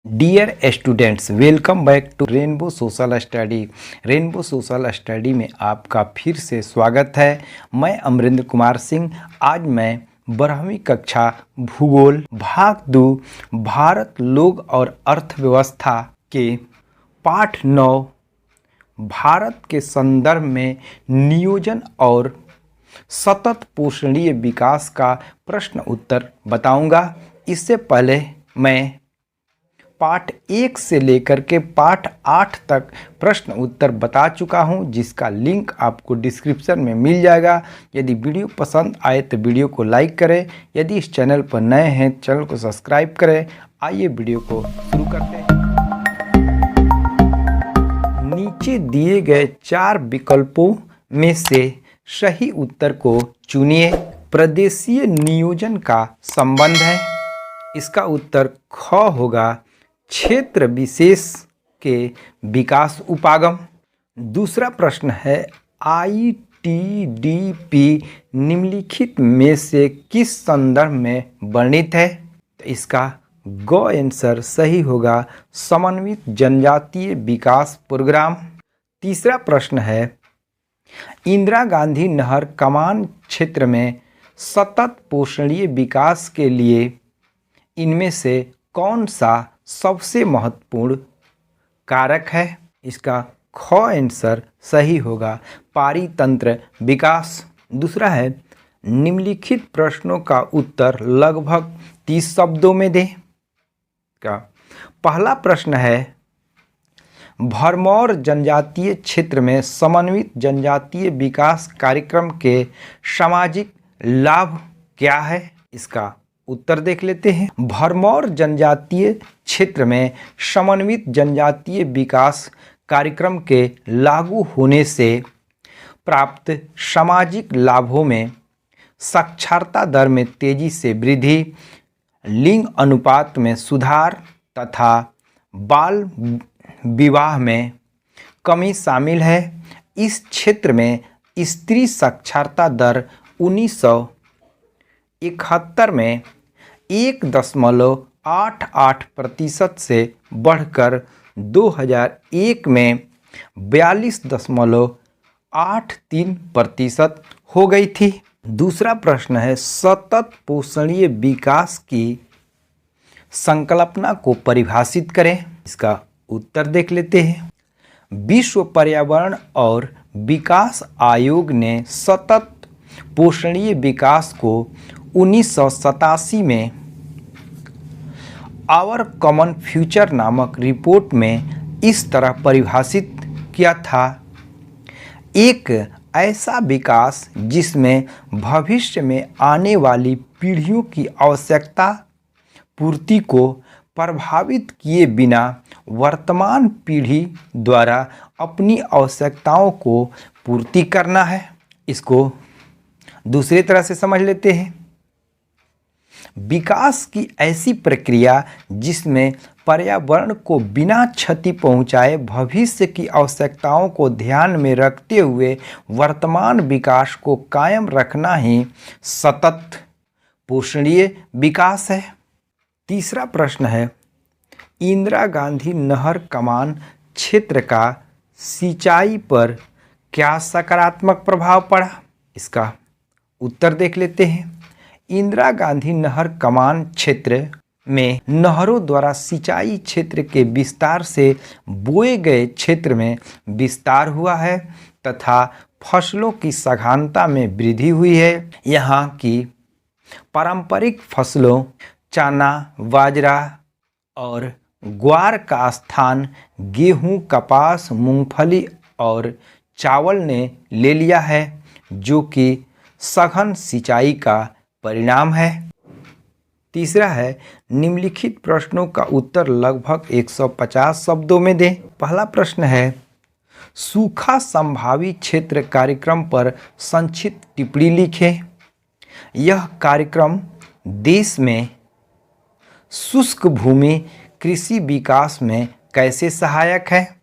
Dear students, welcome back to Rainbow Social Study. Rainbow Social Study में आपका फिर से स्वागत है। मैं अमरेंद्र कुमार सिंह। आज मैं 12वीं कक्षा भूगोल भाग 2 भारत लोक और अर्थव्यवस्था के पाठ 9 भारत के संदर्भ में नियोजन और सतत पोषणीय विकास का प्रश्न उत्तर बताऊंगा। इससे पहले मैं पाठ 1 से लेकर के पाठ 8 तक प्रश्न उत्तर बता चुका हूं, जिसका लिंक आपको डिस्क्रिप्शन में मिल जाएगा। यदि वीडियो पसंद आए तो वीडियो को लाइक करें। यदि इस चैनल पर नए हैं चैनल को सब्सक्राइब करें। आइए वीडियो को शुरू करते हैं। नीचे दिए गए 4 विकल्पों में से सही उत्तर को चुनिए। प्रदेशीय नियोजन का संबंध है। इसका उत्तर ख होगा। क्षेत्र विशेष के विकास उपागम। दूसरा प्रश्न है ITDP निम्नलिखित में से किस संदर्भ में वर्णित है? तो इसका ग आंसर सही होगा, समन्वित जनजातीय विकास प्रोग्राम। तीसरा प्रश्न है इंदिरा गांधी नहर कमान क्षेत्र में सतत पोषणीय विकास के लिए इनमें से कौन सा सबसे महत्वपूर्ण कारक है? इसका ख आंसर सही होगा, पारितंत्र विकास। दूसरा है निम्नलिखित प्रश्नों का उत्तर लगभग 30 शब्दों में दें। का पहला प्रश्न है भरमौर जनजातीय क्षेत्र में समन्वित जनजातीय विकास कार्यक्रम के सामाजिक लाभ क्या है? इसका उत्तर देख लेते हैं। भरमौर जनजातीय क्षेत्र में समन्वित जनजातीय विकास कार्यक्रम के लागू होने से प्राप्त सामाजिक लाभों में साक्षरता दर में तेजी से वृद्धि, लिंग अनुपात में सुधार तथा बाल विवाह में कमी शामिल है। इस क्षेत्र में स्त्री साक्षरता दर 1971 में 1.88% से बढ़कर 2001 में 42.83% हो गई थी। दूसरा प्रश्न है सतत पोषणीय विकास की संकल्पना को परिभाषित करें। इसका उत्तर देख लेते हैं। विश्व पर्यावरण और विकास आयोग ने सतत पोषणीय विकास को 1987 में आवर कॉमन फ्यूचर नामक रिपोर्ट में इस तरह परिभाषित किया था। एक ऐसा विकास जिसमें भविष्य में आने वाली पीढ़ियों की आवश्यकता पूर्ति को प्रभावित किए बिना वर्तमान पीढ़ी द्वारा अपनी आवश्यकताओं को पूर्ति करना है। इसको दूसरी तरह से समझ लेते हैं। विकास की ऐसी प्रक्रिया जिसमें पर्यावरण को बिना क्षति पहुंचाए भविष्य की आवश्यकताओं को ध्यान में रखते हुए वर्तमान विकास को कायम रखना ही सतत पोषणीय विकास है। तीसरा प्रश्न है इंदिरा गांधी नहर कमान क्षेत्र का सिंचाई पर क्या सकारात्मक प्रभाव पड़ा? इसका उत्तर देख लेते हैं। इंदिरा गांधी नहर कमान क्षेत्र में नहरों द्वारा सिंचाई क्षेत्र के विस्तार से बोए गए क्षेत्र में विस्तार हुआ है तथा फसलों की सघनता में वृद्धि हुई है। यहाँ की पारंपरिक फसलों चना, बाजरा और ग्वार का स्थान गेहूं, कपास, मूंगफली और चावल ने ले लिया है, जो कि सघन सिंचाई का परिणाम है। तीसरा है निम्नलिखित प्रश्नों का उत्तर लगभग 150 शब्दों में दें। पहला प्रश्न है सूखा संभावी क्षेत्र कार्यक्रम पर संक्षिप्त टिप्पणी लिखें। यह कार्यक्रम देश में शुष्क भूमि कृषि विकास में कैसे सहायक है?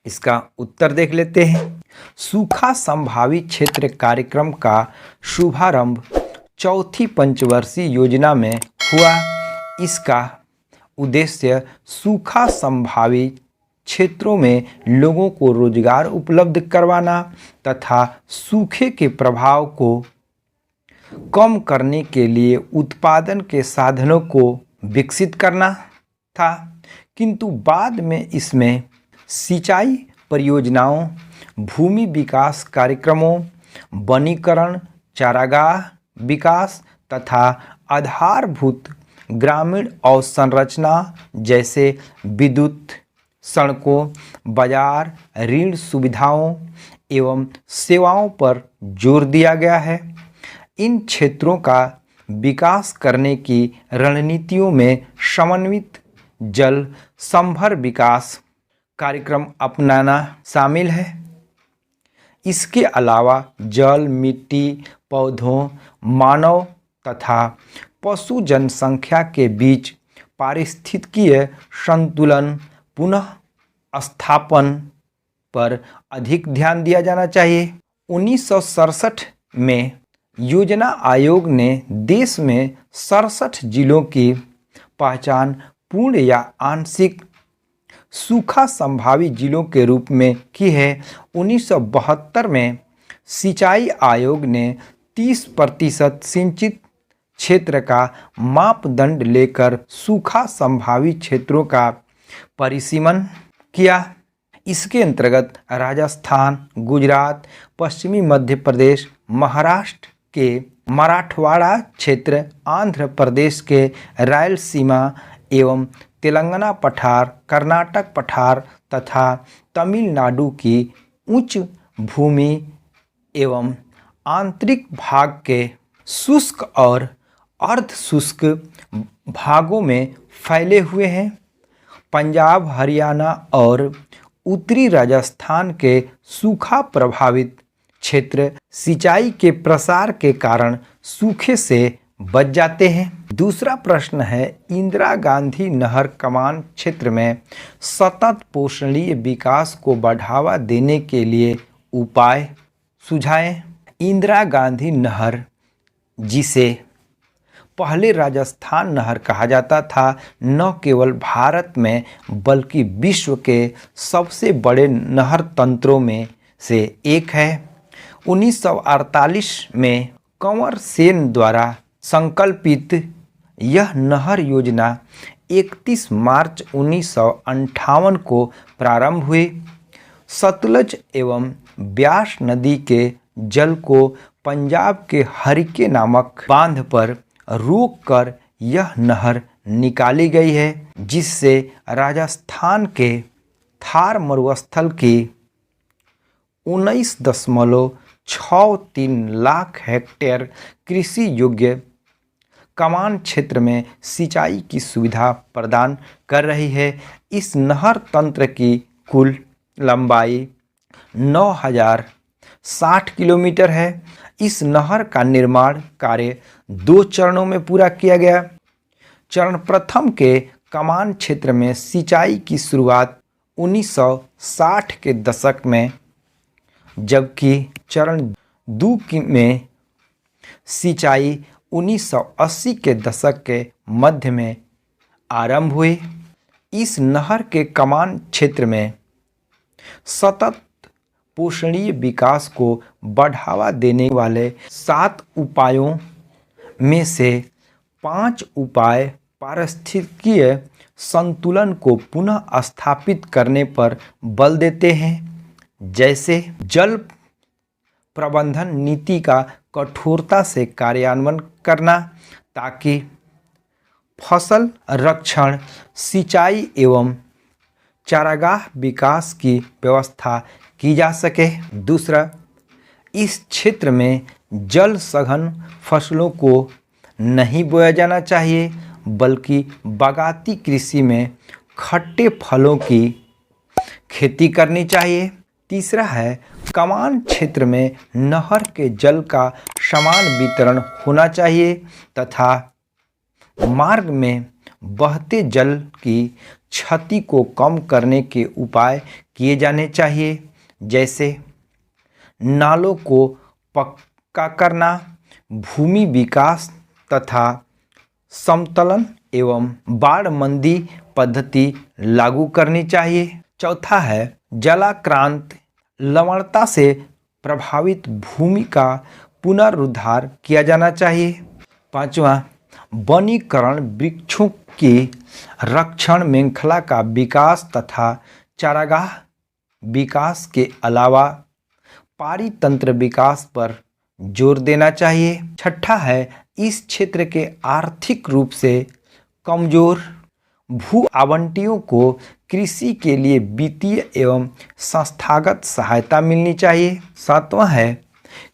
इसका उत्तर देख लेते हैं। सूखा संभावी क्षेत्र कार्यक्रम का शुभारंभ चौथी पंचवर्षीय योजना में हुआ। इसका उद्देश्य सूखा संभावित क्षेत्रों में लोगों को रोजगार उपलब्ध करवाना तथा सूखे के प्रभाव को कम करने के लिए उत्पादन के साधनों को विकसित करना था। किंतु बाद में इसमें सिंचाई परियोजनाओं, भूमि विकास कार्यक्रमों, वनीकरण, चारागाह विकास तथा आधारभूत ग्रामीण अवसंरचना जैसे विद्युत, सड़कों, बाजार, ऋण सुविधाओं एवं सेवाओं पर जोर दिया गया है। इन क्षेत्रों का विकास करने की रणनीतियों में समन्वित जल संभर विकास कार्यक्रम अपनाना शामिल है। इसके अलावा जल, मिट्टी, पौधों, मानव तथा पशु जनसंख्या के बीच पारिस्थितिकीय संतुलन पुनः स्थापन पर अधिक ध्यान दिया जाना चाहिए। 1967 में योजना आयोग ने देश में 67 जिलों की पहचान पूर्ण या आंशिक सूखा संभावित जिलों के रूप में की है। 1972 में सिंचाई आयोग ने 30% सिंचित क्षेत्र का मापदंड लेकर सूखा संभावित क्षेत्रों का परिसीमन किया। इसके अंतर्गत राजस्थान, गुजरात, पश्चिमी मध्य प्रदेश, महाराष्ट्र के मराठवाड़ा क्षेत्र, आंध्र प्रदेश के रायलसीमा एवं तेलंगाना पठार, कर्नाटक पठार तथा तमिलनाडु की उच्च भूमि एवं आंतरिक भाग के शुष्क और अर्ध शुष्क भागों में फैले हुए हैं। पंजाब, हरियाणा और उत्तरी राजस्थान के सूखा प्रभावित क्षेत्र सिंचाई के प्रसार के कारण सूखे से बच जाते हैं। दूसरा प्रश्न है, इंदिरा गांधी नहर कमान क्षेत्र में सतत पोषणीय विकास को बढ़ावा देने के लिए उपाय सुझाएं। इंदिरा गांधी नहर, जिसे पहले राजस्थान नहर कहा जाता था, न केवल भारत में बल्कि विश्व के सबसे बड़े नहर तंत्रों में से एक है। 1948 में कंवर सेन द्वारा संकल्पित यह नहर योजना 31 मार्च 1958 को प्रारंभ हुई। सतलज एवं ब्यास नदी के जल को पंजाब के हरिके नामक बांध पर रोककर यह नहर निकाली गई है, जिससे राजस्थान के थार मरुस्थल की 19.63 लाख हेक्टेयर कृषि योग्य कमान क्षेत्र में सिंचाई की सुविधा प्रदान कर रही है। इस नहर तंत्र की कुल लंबाई 9060 किलोमीटर है। इस नहर का निर्माण कार्य 2 चरणों में पूरा किया गया। चरण प्रथम के कमान क्षेत्र में सिंचाई की शुरुआत 1960 के दशक में, जबकि चरण 2 में सिंचाई 1980 के दशक के मध्य में आरंभ हुई। इस नहर के कमान क्षेत्र में सतत पोषणीय विकास को बढ़ावा देने वाले 7 उपायों में से 5 उपाय पारिस्थितिकीय संतुलन को पुनः स्थापित करने पर बल देते हैं, जैसे जल प्रबंधन नीति का कठोरता से कार्यान्वयन करना ताकि फसल रक्षण, सिंचाई एवं चारागाह विकास की व्यवस्था की जा सके। दूसरा, इस क्षेत्र में जल सघन फसलों को नहीं बोया जाना चाहिए, बल्कि बागाती कृषि में खट्टे फलों की खेती करनी चाहिए। तीसरा है, कमान क्षेत्र में नहर के जल का समान वितरण होना चाहिए तथा मार्ग में बहते जल की क्षति को कम करने के उपाय किए जाने चाहिए, जैसे नालों को पक्का करना, भूमि विकास तथा समतलन एवं बाढ़ पद्धति लागू करनी चाहिए। चौथा है जलाक्रांत लवणता से प्रभावित भूमि का पुनरुद्धार किया जाना चाहिए। पांचवा वनीकरण वृक्षों के रक्षण श्रृंखला का विकास तथा चारागाह विकास के अलावा पारितंत्र विकास पर जोर देना चाहिए। छठा है इस क्षेत्र के आर्थिक रूप से कमजोर भू आवंटियों को कृषि के लिए वित्तीय एवं संस्थागत सहायता मिलनी चाहिए। सातवां है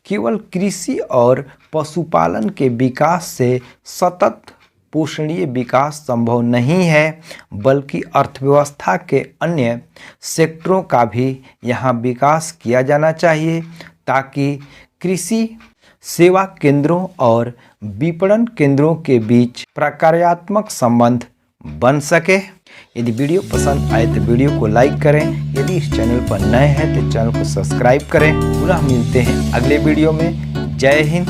केवल कृषि और पशुपालन के विकास से सतत पोषणीय विकास संभव नहीं है, बल्कि अर्थव्यवस्था के अन्य सेक्टरों का भी यहाँ विकास किया जाना चाहिए ताकि कृषि सेवा केंद्रों और विपणन केंद्रों के बीच प्रक्रियात्मक संबंध बन सके। यदि वीडियो पसंद आए तो वीडियो को लाइक करें। यदि इस चैनल पर नए हैं तो चैनल को सब्सक्राइब करें। पुनः मिलते हैं अगले वीडियो में। जय हिंद,